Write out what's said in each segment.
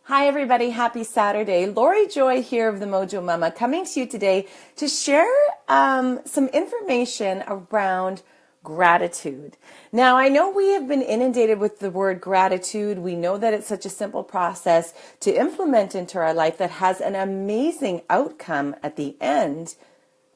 Hi everybody, happy Saturday. Laurie Joy here of the Mojo Mama coming to you today to share some information around gratitude. Now I know we have been inundated with the word gratitude. We know that it's such a simple process to implement into our life that has an amazing outcome at the end.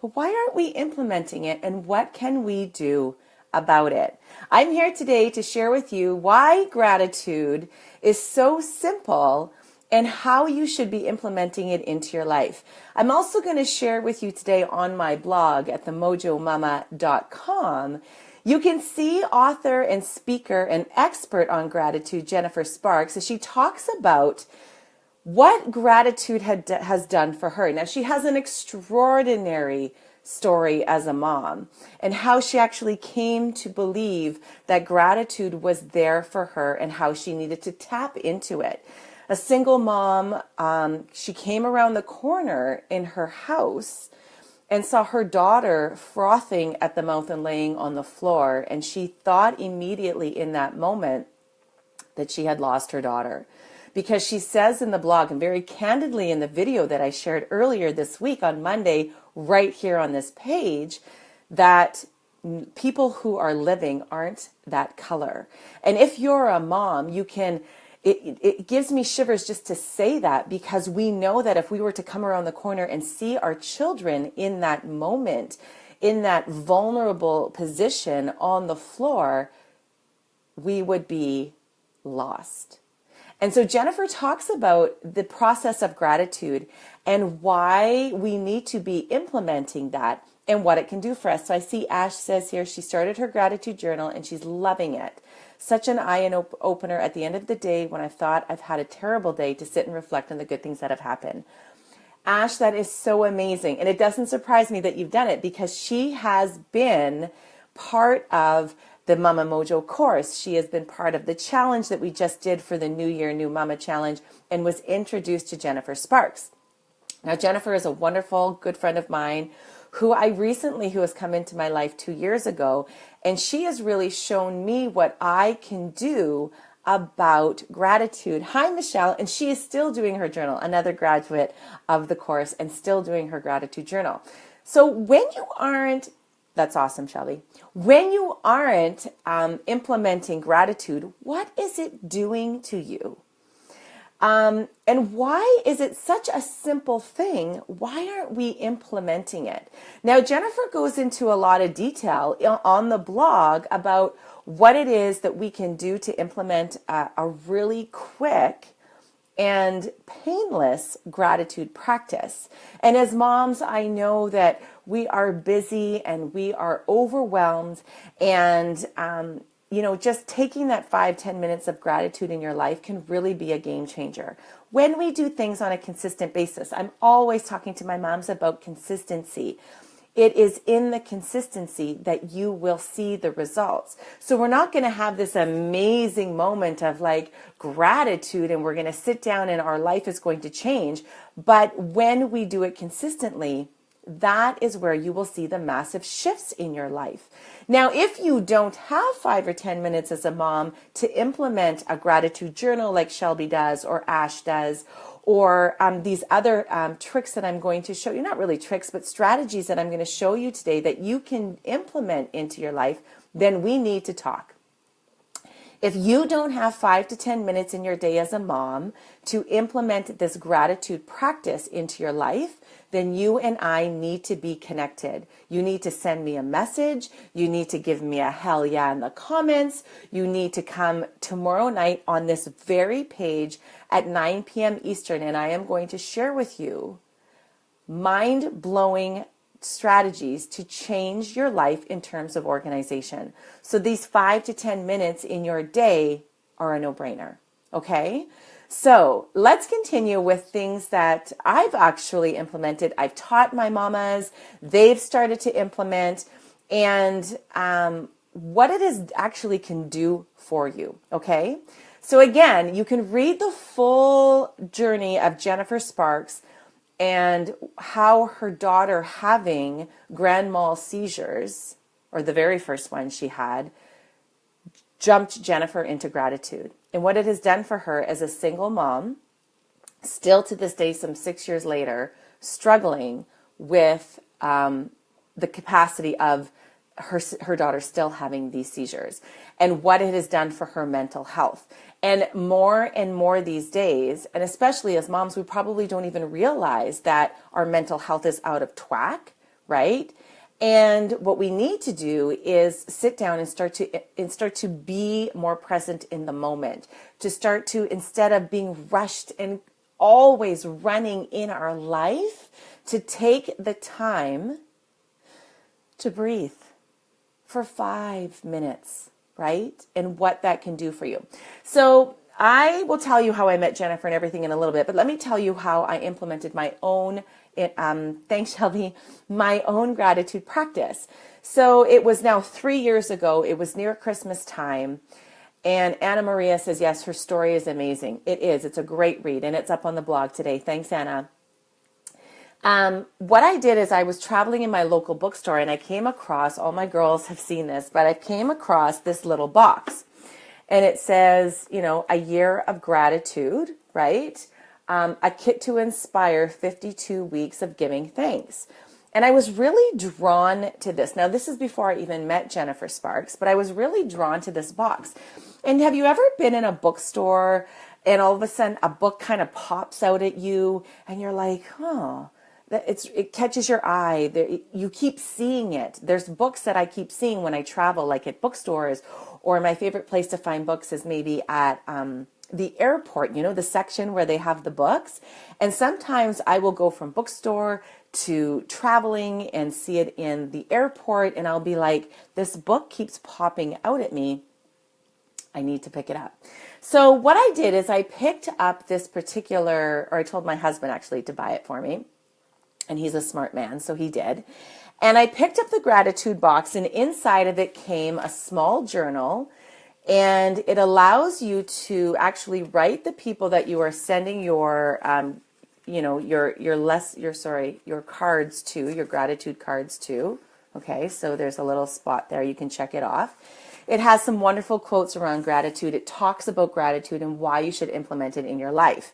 But why aren't we implementing it, and what can we do about it? I'm here today to share with you why gratitude is so simple and how you should be implementing it into your life. I'm also going to share with you today on my blog at themojomama.com. You can see author and speaker and expert on gratitude, Jennifer Sparks, as she talks about what gratitude has done for her. Now, she has an extraordinary story as a mom and how she actually came to believe that gratitude was there for her and how she needed to tap into it. A single mom, she came around the corner in her house and saw her daughter frothing at the mouth and laying on the floor. And she thought immediately in that moment that she had lost her daughter. Because she says in the blog, and very candidly in the video that I shared earlier this week on Monday, right here on this page, that people who are living aren't that color. And if you're a mom, you can... It gives me shivers just to say that, because we know that if we were to come around the corner and see our children in that moment, in that vulnerable position on the floor, we would be lost. And so Jennifer talks about the process of gratitude and why we need to be implementing that and what it can do for us. So I see Ash says here she started her gratitude journal and she's loving it. Such an eye-opener at the end of the day when I thought I've had a terrible day to sit and reflect on the good things that have happened. Ash, that is so amazing. And it doesn't surprise me that you've done it, because she has been part of the Mama Mojo course. She has been part of the challenge that we just did for the New Year, New Mama Challenge, and was introduced to Jennifer Sparks. Now, Jennifer is a wonderful, good friend of mine who has come into my life 2 years ago, and she has really shown me what I can do about gratitude. Hi, Michelle, and she is still doing her journal, another graduate of the course, and still doing her gratitude journal. So when you aren't, that's awesome, Shelby. When you aren't implementing gratitude, what is it doing to you? And why is it such a simple thing? Why aren't we implementing it? Now, Jennifer goes into a lot of detail on the blog about what it is that we can do to implement a really quick and painless gratitude practice. And as moms, I know that we are busy and we are overwhelmed, and just taking that 5-10 minutes of gratitude in your life can really be a game changer. When we do things on a consistent basis, I'm always talking to my moms about consistency. It is in the consistency that you will see the results. So we're not going to have this amazing moment of like gratitude and we're going to sit down and our life is going to change. But when we do it consistently, that is where you will see the massive shifts in your life. Now, if you don't have 5 or 10 minutes as a mom to implement a gratitude journal like Shelby does or Ash does, or these other tricks that I'm going to show you, not really tricks, but strategies that I'm going to show you today that you can implement into your life, then we need to talk. If you don't have 5 to 10 minutes in your day as a mom to implement this gratitude practice into your life, then you and I need to be connected. You need to send me a message. You need to give me a hell yeah in the comments. You need to come tomorrow night on this very page at 9 p.m. Eastern, and I am going to share with you mind-blowing strategies to change your life in terms of organization. So these 5 to 10 minutes in your day are a no-brainer, okay? So let's continue with things that I've actually implemented. I've taught my mamas, they've started to implement, and what it is actually can do for you, okay? So again, you can read the full journey of Jennifer Sparks and how her daughter having grand mal seizures, or the very first one she had, jumped Jennifer into gratitude. And what it has done for her as a single mom still to this day, some 6 years later, struggling with the capacity of her daughter still having these seizures and what it has done for her mental health. And more these days, and especially as moms, we probably don't even realize that our mental health is out of whack, right? And what we need to do is sit down and start to be more present in the moment, to start to, instead of being rushed and always running in our life, to take the time to breathe for 5 minutes, right? And what that can do for you. So I will tell you how I met Jennifer and everything in a little bit, but let me tell you how I implemented my own, thanks Shelby, my own gratitude practice. So it was now 3 years ago. It was near Christmas time. And Anna Maria says, yes, her story is amazing. It is. It's a great read. And it's up on the blog today. Thanks, Anna. What I did is I was traveling in my local bookstore and I came across, all my girls have seen this, but I came across this little box and it says, a year of gratitude, right? A kit to inspire 52 weeks of giving thanks. And I was really drawn to this. Now, this is before I even met Jennifer Sparks, but I was really drawn to this box. And have you ever been in a bookstore and all of a sudden a book kind of pops out at you and you're like, it catches your eye. You keep seeing it. There's books that I keep seeing when I travel, like at bookstores, or my favorite place to find books is maybe at the airport, the section where they have the books. And sometimes I will go from bookstore to traveling and see it in the airport, and I'll be like, this book keeps popping out at me. I need to pick it up. So what I did is I picked up this particular, or I told my husband actually to buy it for me. And he's a smart man, so he did. And I picked up the gratitude box, and inside of it came a small journal, and it allows you to actually write the people that you are sending your cards to, your gratitude cards to. Okay, so there's a little spot there. You can check it off. It has some wonderful quotes around gratitude. It talks about gratitude and why you should implement it in your life.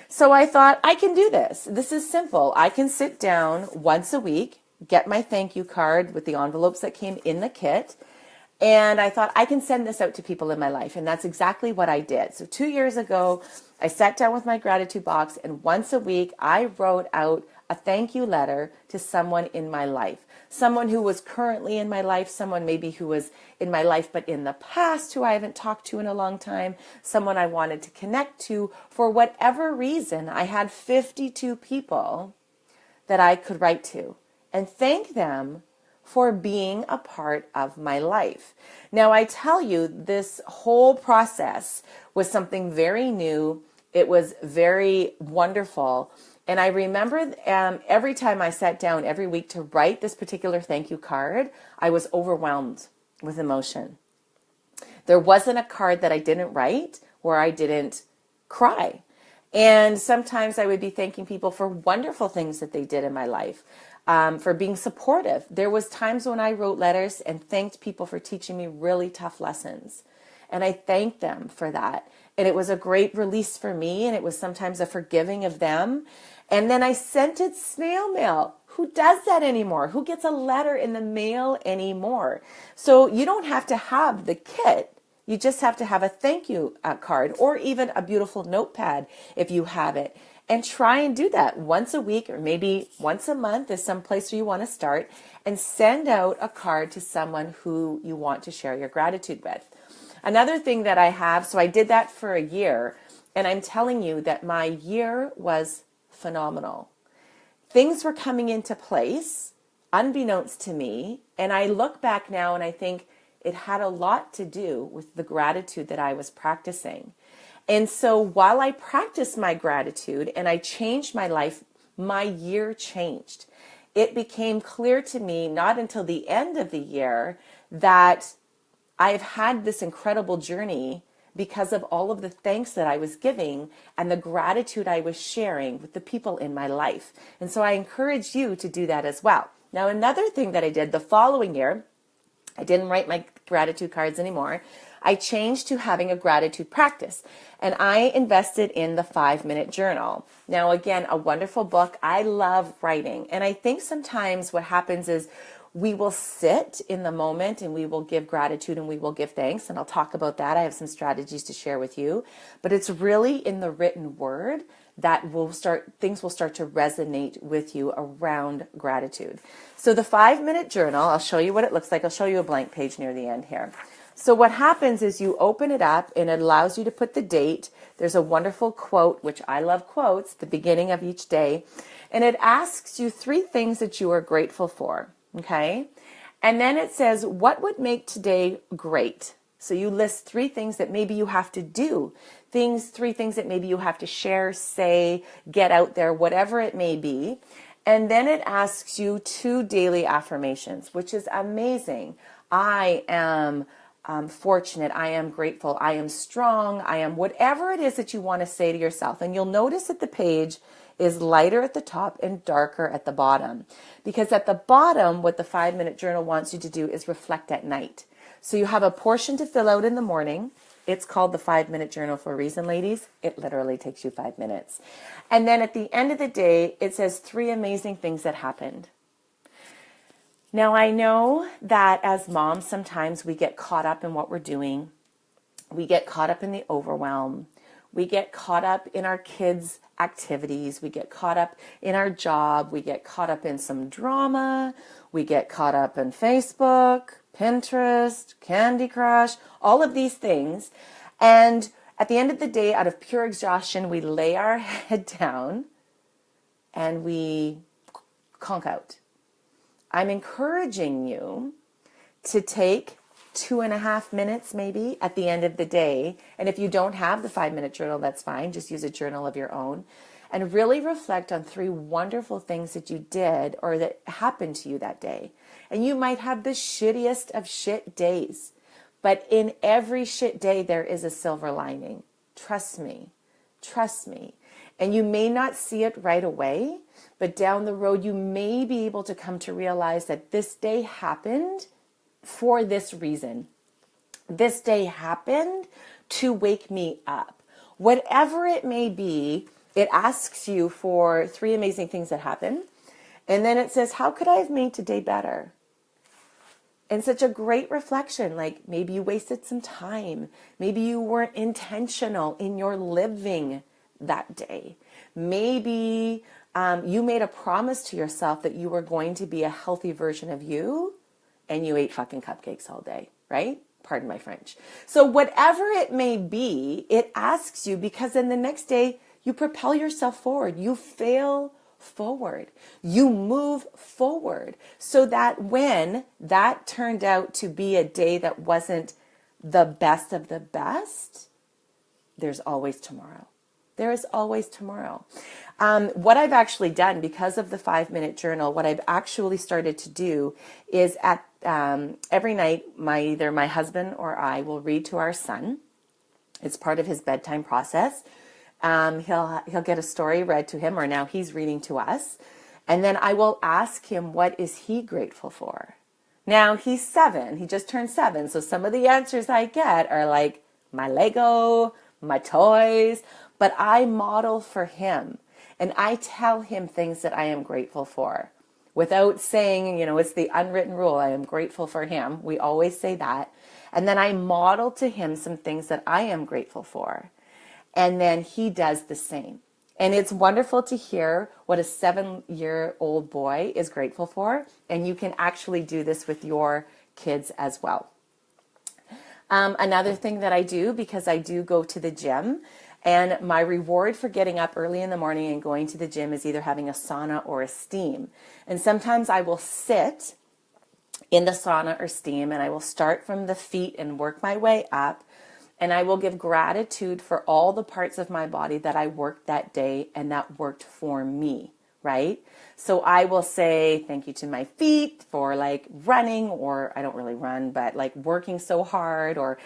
So I thought, I can do this. This is simple. I can sit down once a week, get my thank you card with the envelopes that came in the kit, and I thought I can send this out to people in my life. And that's exactly what I did. So 2 years ago, I sat down with my gratitude box, and once a week, I wrote out a thank you letter to someone in my life. Someone who was currently in my life, someone maybe who was in my life but in the past who I haven't talked to in a long time, someone I wanted to connect to. For whatever reason, I had 52 people that I could write to and thank them for being a part of my life. Now, I tell you, this whole process was something very new. It was very wonderful. And I remember every time I sat down every week to write this particular thank you card, I was overwhelmed with emotion. There wasn't a card that I didn't write where I didn't cry. And sometimes I would be thanking people for wonderful things that they did in my life, for being supportive. There was times when I wrote letters and thanked people for teaching me really tough lessons. And I thanked them for that. And it was a great release for me, and it was sometimes a forgiving of them. And then I sent it snail mail. Who does that anymore? Who gets a letter in the mail anymore? So you don't have to have the kit. You just have to have a thank you card, or even a beautiful notepad if you have it. And try and do that once a week, or maybe once a month is some place where you want to start, and send out a card to someone who you want to share your gratitude with. Another thing that I have, so I did that for a year, and I'm telling you that my year was phenomenal. Things were coming into place, unbeknownst to me, and I look back now and I think it had a lot to do with the gratitude that I was practicing. And so while I practiced my gratitude and I changed my life, my year changed. It became clear to me, not until the end of the year, that I've had this incredible journey because of all of the thanks that I was giving and the gratitude I was sharing with the people in my life. And so I encourage you to do that as well. Now, another thing that I did the following year, I didn't write my gratitude cards anymore. I changed to having a gratitude practice, and I invested in the 5-minute journal. Now, again, a wonderful book. I love writing, and I think sometimes what happens is we will sit in the moment and we will give gratitude and we will give thanks. And I'll talk about that. I have some strategies to share with you, but it's really in the written word that things will start to resonate with you around gratitude. So the 5-minute journal, I'll show you what it looks like. I'll show you a blank page near the end here. So what happens is you open it up and it allows you to put the date. There's a wonderful quote, which I love quotes, the beginning of each day. And it asks you 3 things that you are grateful for. Okay. And then it says, what would make today great? So you list 3 things that maybe you have to do, 3 things that maybe you have to share, say, get out there, whatever it may be. And then it asks you 2 daily affirmations, which is amazing. I am fortunate. I am grateful. I am strong. I am whatever it is that you want to say to yourself. And you'll notice that the page is lighter at the top and darker at the bottom. Because at the bottom, what the 5-minute journal wants you to do is reflect at night. So you have a portion to fill out in the morning. It's called the 5-minute journal for a reason, ladies. It literally takes you 5 minutes. And then at the end of the day, it says 3 amazing things that happened. Now, I know that as moms, sometimes we get caught up in what we're doing. We get caught up in the overwhelm. We get caught up in our kids' activities. We get caught up in our job. We get caught up in some drama. We get caught up in Facebook, Pinterest, Candy Crush, all of these things. And at the end of the day, out of pure exhaustion, we lay our head down and we conk out. I'm encouraging you to take 2.5 minutes maybe at the end of the day. And if you don't have the 5-minute journal, that's fine. Just use a journal of your own and really reflect on 3 wonderful things that you did or that happened to you that day. And you might have the shittiest of shit days, but in every shit day, there is a silver lining. Trust me. Trust me. And you may not see it right away, but down the road, you may be able to come to realize that this day happened for this reason. This day happened to wake me up. Whatever it may be, it asks you for 3 amazing things that happened. And then it says, how could I have made today better? And such a great reflection, like maybe you wasted some time. Maybe you weren't intentional in your living that day. Maybe you made a promise to yourself that you were going to be a healthy version of you, and you ate fucking cupcakes all day, right? Pardon my French. So whatever it may be, it asks you, because then the next day you propel yourself forward. You fail forward. You move forward so that when that turned out to be a day that wasn't the best of the best, there's always tomorrow. There is always tomorrow. What I've actually done because of the 5-minute journal, what I've actually started to do is at every night, either my husband or I will read to our son. It's part of his bedtime process. He'll get a story read to him, or now he's reading to us. And then I will ask him, what is he grateful for? Now he's 7. He just turned 7. So some of the answers I get are like my Lego, my toys, but I model for him. And I tell him things that I am grateful for without saying, it's the unwritten rule. I am grateful for him. We always say that. And then I model to him some things that I am grateful for. And then he does the same. And it's wonderful to hear what a 7-year-old boy is grateful for. And you can actually do this with your kids as well. Another thing that I do, because I do go to the gym, and my reward for getting up early in the morning and going to the gym is either having a sauna or a steam. And sometimes I will sit in the sauna or steam, and I will start from the feet and work my way up. And I will give gratitude for all the parts of my body that I worked that day and that worked for me, right? So I will say thank you to my feet for like running, or I don't really run, but like working so hard, or,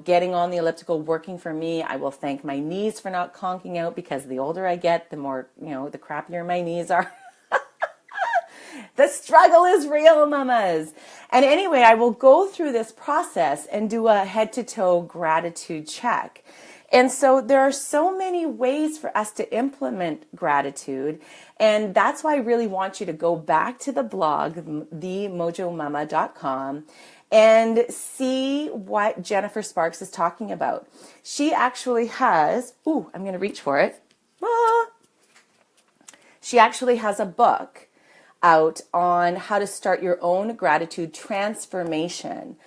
getting on the elliptical, working for me. I will thank my knees for not conking out, because the older I get, the more, the crappier my knees are. The struggle is real, mamas. And anyway, I will go through this process and do a head-to-toe gratitude check. And so there are so many ways for us to implement gratitude. And that's why I really want you to go back to the blog, themojomama.com, and see what Jennifer Sparks is talking about. She actually has, I'm going to reach for it. She actually has a book out on how to start your own gratitude transformation.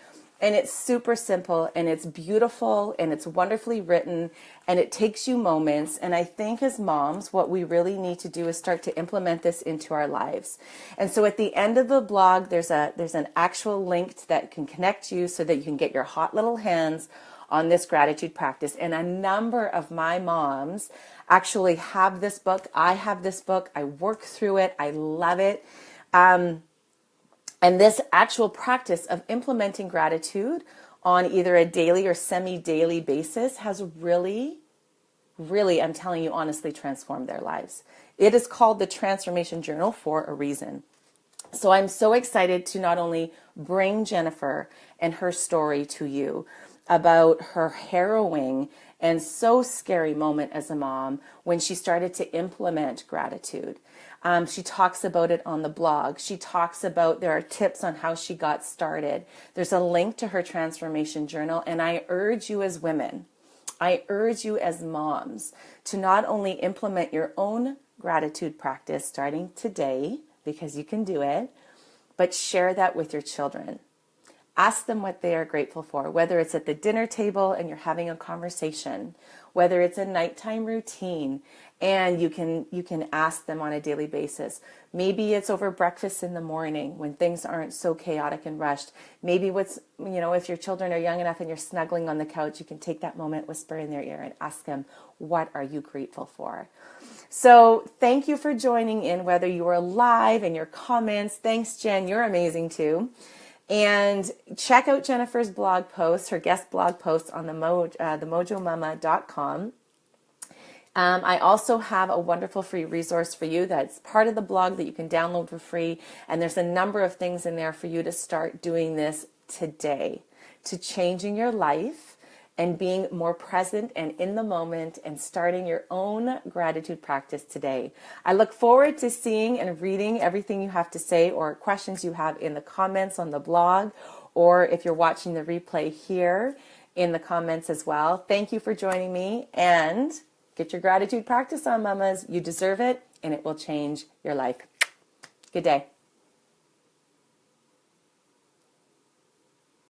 And it's super simple, and it's beautiful, and it's wonderfully written, and it takes you moments. And I think as moms, what we really need to do is start to implement this into our lives. And so at the end of the blog, there's an actual link that can connect you so that you can get your hot little hands on this gratitude practice. And a number of my moms actually have this book. I have this book. I work through it. I love it. And this actual practice of implementing gratitude on either a daily or semi-daily basis has really, I'm telling you honestly, transformed their lives. It is called the Transformation Journal for a reason. So I'm so excited to not only bring Jennifer and her story to you about her harrowing and so scary moment as a mom when she started to implement gratitude. She talks about it on the blog. She talks about, there are tips on how she got started. There's a link to her transformation journal. And I urge you as women, I urge you as moms to not only implement your own gratitude practice starting today, because you can do it, but share that with your children. Ask them what they are grateful for, whether it's at the dinner table and you're having a conversation, whether it's a nighttime routine, and you can ask them on a daily basis. Maybe it's over breakfast in the morning when things aren't so chaotic and rushed. Maybe if your children are young enough and you're snuggling on the couch, you can take that moment, whisper in their ear, and ask them, what are you grateful for? So thank you for joining in, whether you are live in your comments. Thanks, Jen. You're amazing too. And check out Jennifer's blog post, her guest blog post on themojomama.com. I also have a wonderful free resource for you that's part of the blog that you can download for free. And there's a number of things in there for you to start doing this today, to changing your life and being more present and in the moment and starting your own gratitude practice today. I look forward to seeing and reading everything you have to say or questions you have in the comments on the blog, or if you're watching the replay here in the comments as well. Thank you for joining me, and get your gratitude practice on, mamas. You deserve it, and it will change your life. Good day.